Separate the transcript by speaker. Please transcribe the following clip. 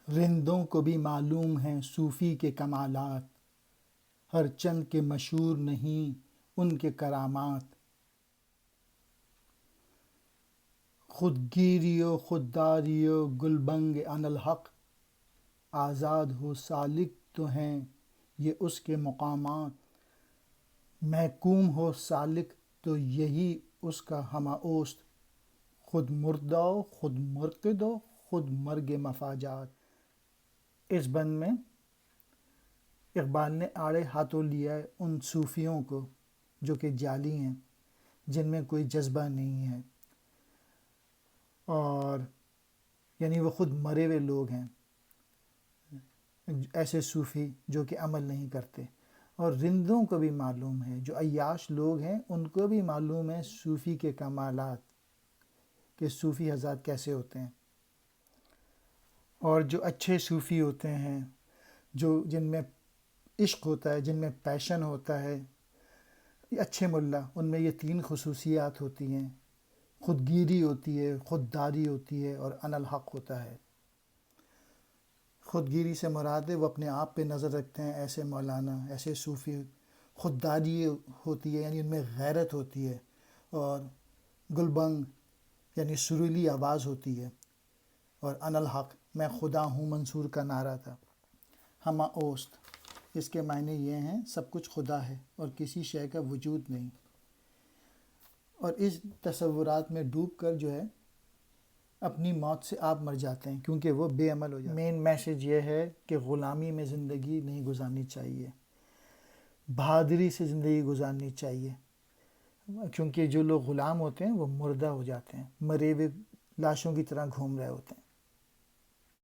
Speaker 1: رندوں کو بھی معلوم ہیں صوفی کے کمالات، ہر چند کے مشہور نہیں ان کے کرامات۔ خودگیری و خودداری و گلبنگ اناالحق، آزاد ہو سالک تو ہیں یہ اس کے مقامات۔ محکوم ہو سالک تو یہی اس کا ہمہ اوست، خود مردہ و خود مرقد و خود مرگ مفاجات۔ اس بند میں اقبال نے آڑے ہاتھوں لیا ہے ان صوفیوں کو جو کہ جعلی ہیں، جن میں کوئی جذبہ نہیں ہے، اور یعنی وہ خود مرے ہوئے لوگ ہیں، ایسے صوفی جو کہ عمل نہیں کرتے۔ اور رندوں کو بھی معلوم ہے، جو عیاش لوگ ہیں ان کو بھی معلوم ہے صوفی کے کمالات، کہ صوفی حضرات کیسے ہوتے ہیں۔ اور جو اچھے صوفی ہوتے ہیں، جن میں عشق ہوتا ہے، جن میں پیشن ہوتا ہے، یہ اچھے ملا، ان میں یہ 3 خصوصیات ہوتی ہیں، خودگیری ہوتی ہے، خودداری ہوتی ہے، اور اناالحق ہوتا ہے۔ خودگیری سے مراد ہے وہ اپنے آپ پہ نظر رکھتے ہیں، ایسے مولانا، ایسے صوفی۔ خودداری ہوتی ہے یعنی ان میں غیرت ہوتی ہے، اور گلبنگ یعنی سریلی آواز ہوتی ہے، اور اناالحق میں خدا ہوں منصور کا نعرہ تھا۔ ہمہ اوست، اس کے معنی یہ ہیں سب کچھ خدا ہے اور کسی شے کا وجود نہیں۔ اور اس تصورات میں ڈوب کر جو ہے اپنی موت سے آپ مر جاتے ہیں، کیونکہ وہ بے عمل ہو جاتے ہیں۔ مین میسیج یہ ہے کہ غلامی میں زندگی نہیں گزارنی چاہیے، بہادری سے زندگی گزارنی چاہیے، کیونکہ جو لوگ غلام ہوتے ہیں وہ مردہ ہو جاتے ہیں، مرے ہوئے لاشوں کی طرح گھوم رہے ہوتے ہیں۔